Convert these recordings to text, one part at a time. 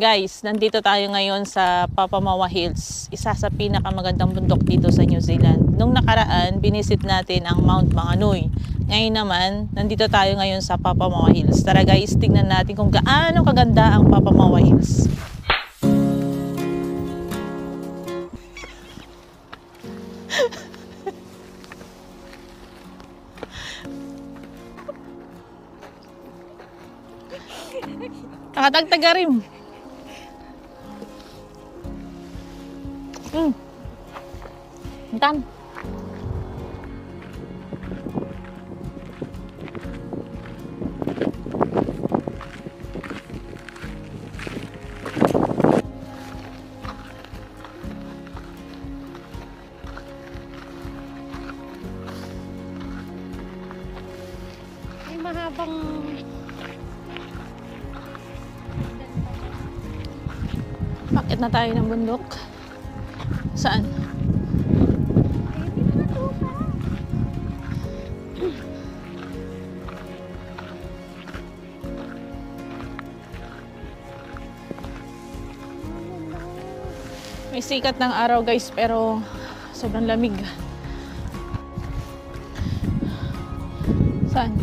Guys, nandito tayo ngayon sa Papamawa Hills, isa sa pinakamagandang bundok dito sa New Zealand. Nung nakaraan, binisit natin ang Mount Maunganui. Ngayon naman, nandito tayo ngayon sa Papamawa Hills. Tara guys, tingnan natin kung gaano kaganda ang Papamawa Hills. Nakatagtaga rin. Tan. Ay, mahabang Bakit na tayo ng bundok? Saan? May sikat ng araw guys, pero sobrang lamig. Saan?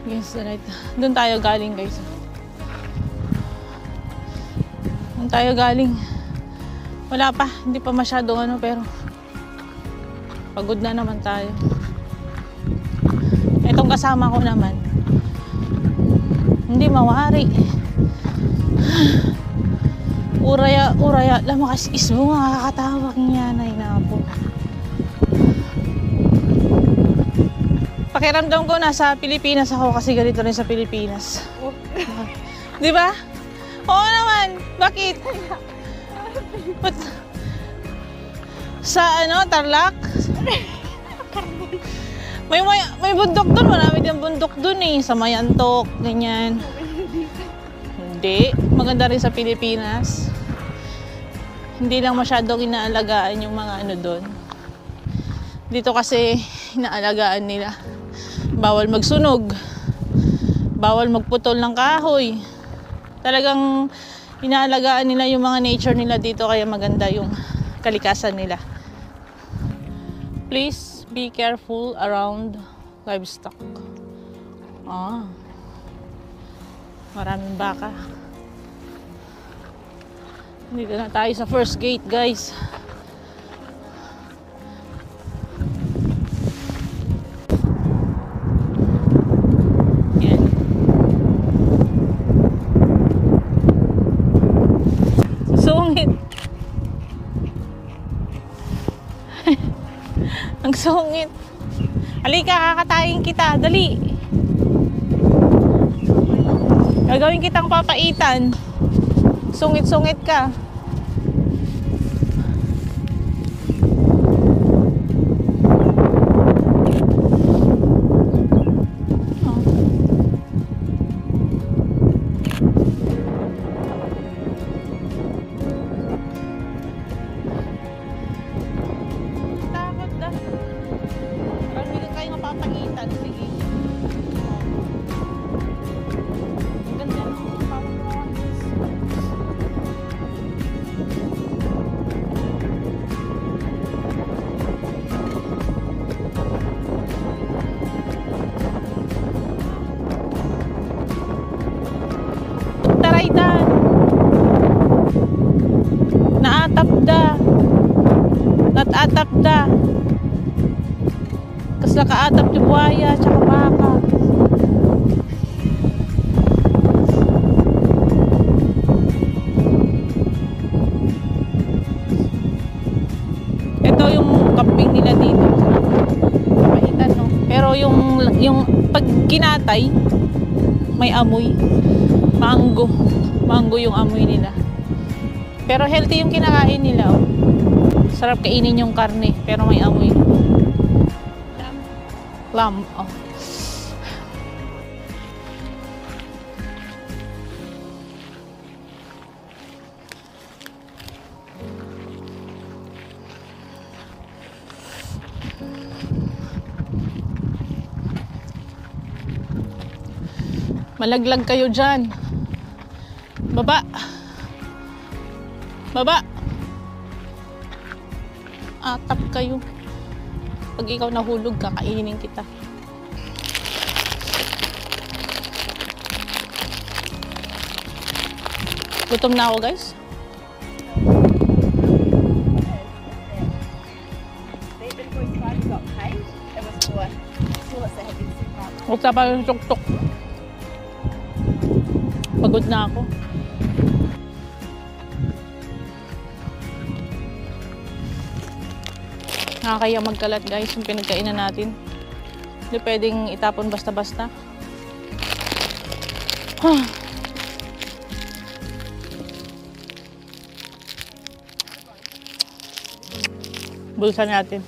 Yes, right. Doon tayo galing guys. Doon tayo galing. Wala pa, hindi pa masyadong ano, pero pagod na naman tayo. Itong kasama ko naman, hindi mawari. Uraya, lamakas ismo, makakatawag niya na po. Pakiramdam ko nasa Pilipinas ako kasi ganito rin sa Pilipinas. Di ba? Oo naman. Bakit? But, sa ano, Tarlac? May bundok doon. Marami din bundok doon eh. Sa Mayantok, ganyan. Hindi. Maganda rin sa Pilipinas. Hindi lang masyadong inaalagaan yung mga ano doon. Dito kasi inaalagaan nila. Bawal magsunog. Bawal magputol ng kahoy. Talagang inaalagaan nila yung mga nature nila dito, kaya maganda yung kalikasan nila. Please be careful around livestock. Maraming baka. Dito na tayo sa first gate guys. Sungit. Ang sungit. Halika, kakatayin kita. Dali. Gagawin kitang papaitan. Sungit-sungit ka. Natapda kasi nakaatap yung buhaya tsaka baka. Ito yung camping nila dito. Mahitan, no? Pero yung pag kinatay may amoy. Mango yung amoy nila. Pero healthy yung kinakain nila, oh. Sarap kainin yung karne, pero may amoy. Lamb, oh. Malaglag kayo dyan. Baba. Baba. Atap kayo. Pag ikaw nahulog, kakainin kita. Gutom na ako, guys. Huwag pa yung tuk-tuk. Pagod na ako. Nakakaya magkalat, guys, yung pinagkainan natin. Hindi pwedeng itapon basta-basta. Bulsa natin.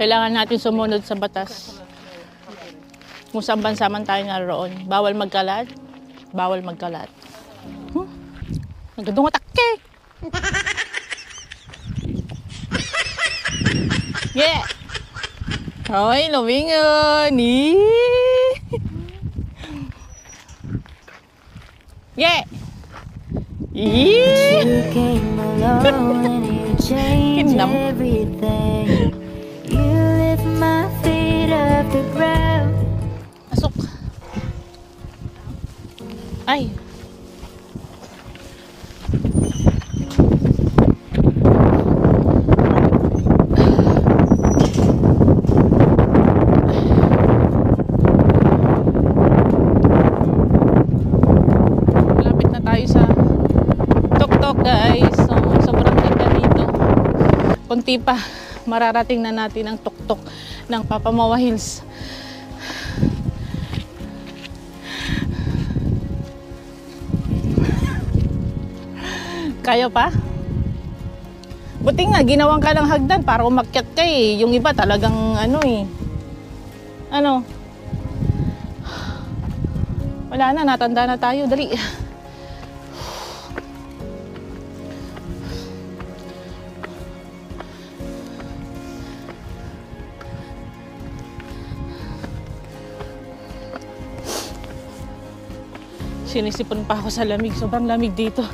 Kailangan natin sumunod sa batas. Kung saan bansa man tayo naroon. Bawal magkalat. Bawal magkalat. Nagandong atake! Yeah! Hoy, lumingon! Yeah! You came along and you changed everything. You lift my feet off the ground. Pasok. Ay. Malapit na tayo sa Tok-Tok, guys. So, sobrang ganda dito. Kunti pa, mararating na natin ang Tok-Tok ng Papamawa Hills. Kaya pa? Buti nga, ginawang ka ng hagdan para umakyat ka eh. Yung iba talagang ano eh. Ano? Wala na, natanda na tayo. Dali. Sinisipon pa ako sa lamig. Sobrang lamig dito.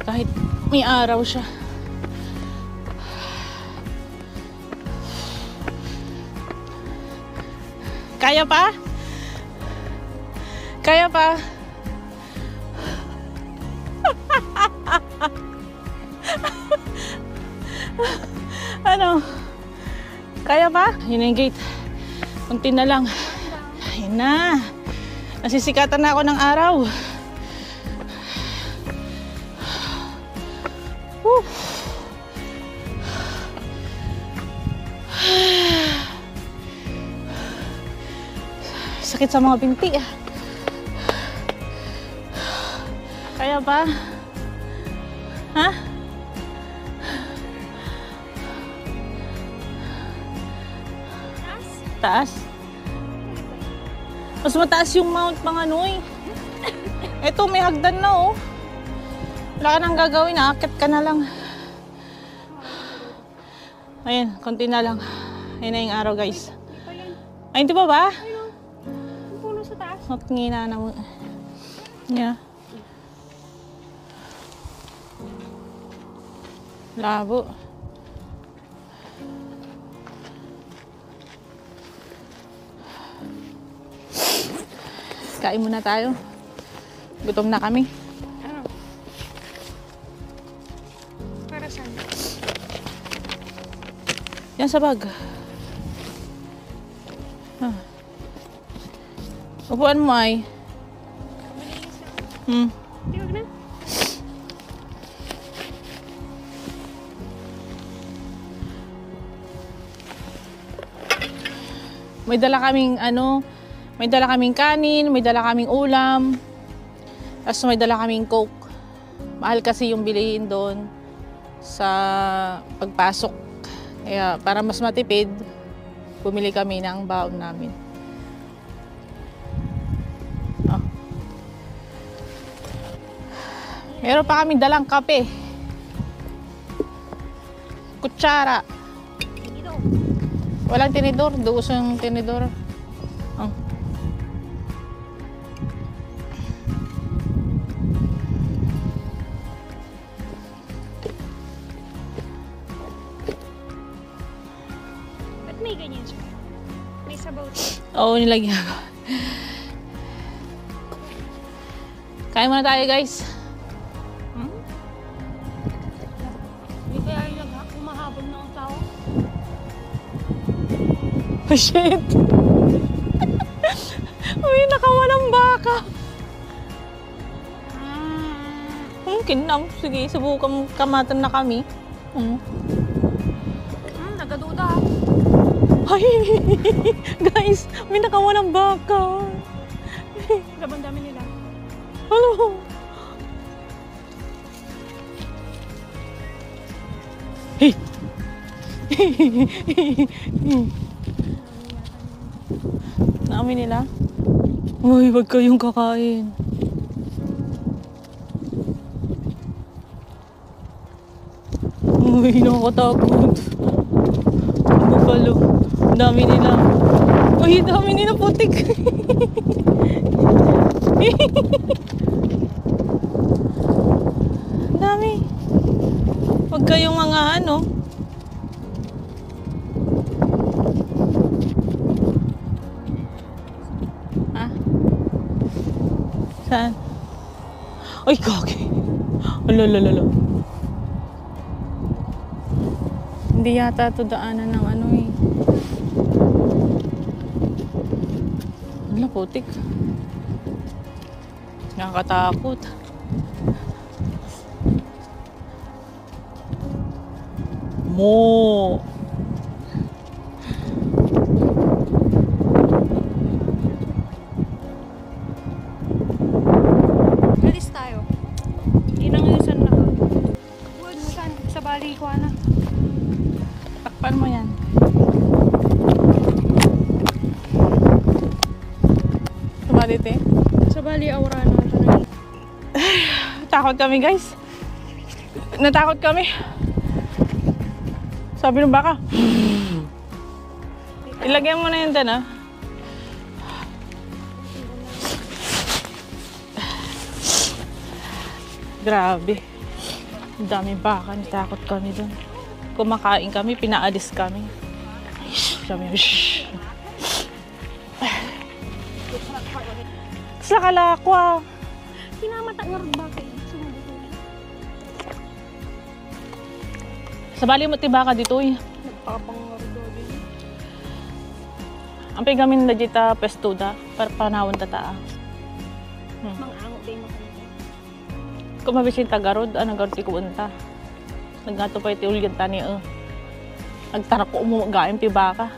Kahit may araw siya. Kaya pa? Kaya pa? Ano? Kaya pa? Yun yung gate. Kunti na lang. Ayun na. Nasisikatan na ako ng araw. Sakit sa mga binti ah. Kaya ba? Ha? Taas? Mas mataas yung Mount Manganoy. Eto, may hagdan na oh. Wala ka nang gagawin, aakit ka na lang. Ayan, konti na lang. Ayan na yung araw, guys. Ay, hindi pa ba? Ang puno sa taas. Ngina na mo. Yeah. Labo. Kain muna tayo. Gutom na kami. Ano? Para saan? Yan sa bag. Ah. Upuan mo ay. Di wag na. May dala kaming ano, may dala kaming kanin, may dala kaming ulam. Tapos may dala kaming Coke. Mahal kasi yung bilihin doon sa pagpasok. Kaya para mas matipid, bumili kami ng baon namin. Oh. Meron pa kaming dalang kape. Kutsara. Walang tinidor. Duso yung tinidor. Oh. Oo, nilagyan ko. Kain muna tayo, guys. Hindi kaya yung humahabol ng tao. Oh, shit! Uy, nakawalang baka. Kinam. Sige, subukan kamatan na kami. Nagaduda. Ay! Guys, may nakawalang baka. Laban dami nila. Ano? Hey! Namin nila. Uy, wag kayong kakain. Uy, nakakatakot. Buffalo. Ang dami nila. Uy, dami nila putik. Ang dami. Wag kayong mga ano. Ah? Saan? Ay, kaki. Alalala. Hindi yata ito daanan ng ano eh. Wala, putik. Nakakatakot. Mo! Alis tayo. Inangisan na. Huwag mo saan sa bali ko na. Takpan mo yan. Subalit eh. Sa bali aura na ito na. Takot kami, guys. Natakot kami. Sabi ng baka. Ilagay mo na yun dyan, ah. Grabe. Ang daming baka. Natakot kami dun. Kumakain kami, pinaalis kami. Sabi, shhh. Sa kalakwa. Pinamata nga rin bakit. Sa bali mo tibaka dito eh. Nagpapangardo din. Ang pigamin na dito pestuda para panahon tataa. Mga ango din makanito. Kung mabisin tagarod, anong garod ti kuunta. Naggato pa iti ulyan tani nagtarak ko umagaim tibaka.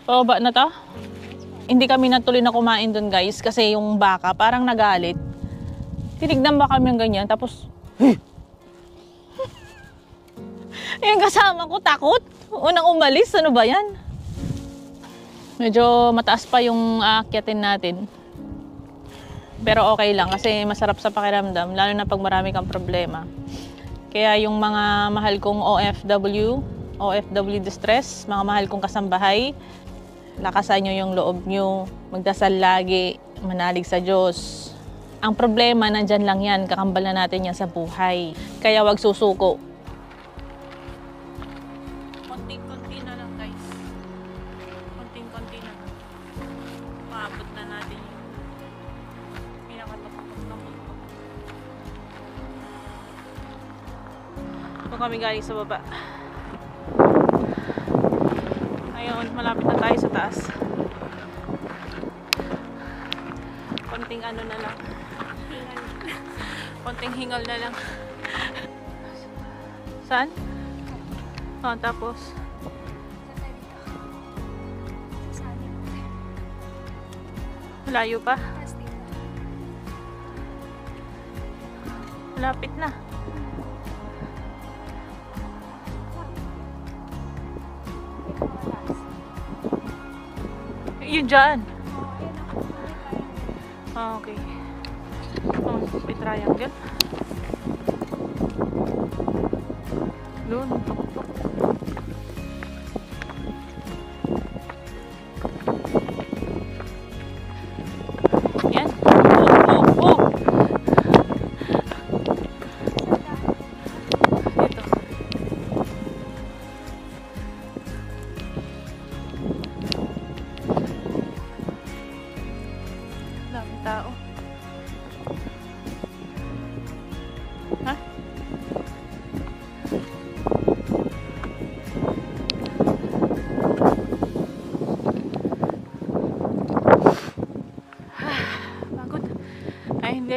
Pababa na to? Hindi kami natuloy na kumain dun, guys, kasi yung baka parang nagalit. Tinignan ba kami ng ganyan, tapos yung kasama ko takot. Unang umalis, ano ba yan? Medyo mataas pa yung aakyatin natin. Pero okay lang kasi masarap sa pakiramdam, lalo na pag marami kang problema. Kaya yung mga mahal kong OFW distress, mga mahal kong kasambahay, lakasan nyo yung loob nyo, magdasal lagi, manalig sa Diyos. Ang problema, nandyan lang yan, kakambal na natin yan sa buhay. Kaya wag susuko. Konting-konti na lang, guys. Konting-konti na lang. Maabot na natin yung pinakatapos ng mundo. Ito kami galing sa baba. Ngayon, malapit na tayo sa taas. Konting ano na lang. Konting hingal na lang. Saan? Oh, tapos? Malayo pa? Malapit na. Yun dyan. Ah, okay. Oh, may triangle. Doon. Yan. Oh. Dito.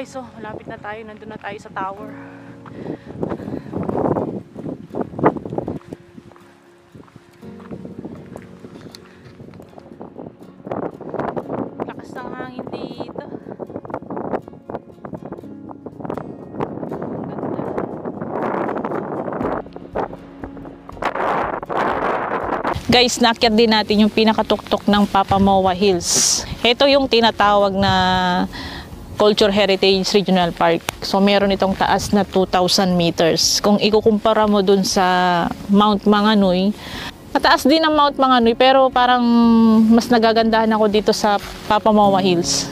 guys, oh, malapit na tayo. Nandun na tayo sa tower. Lakas ng hangin dito. Ang ganda. Guys, naakyat din natin yung pinakatuktok ng Papamoa Hills. Ito yung tinatawag na Culture Heritage Regional Park. So meron itong taas na 2,000 meters. Kung ikukumpara mo dun sa Mount Maunganui, mataas din ang Mount Maunganui pero parang mas nagagandahan ako dito sa Papamoa Hills.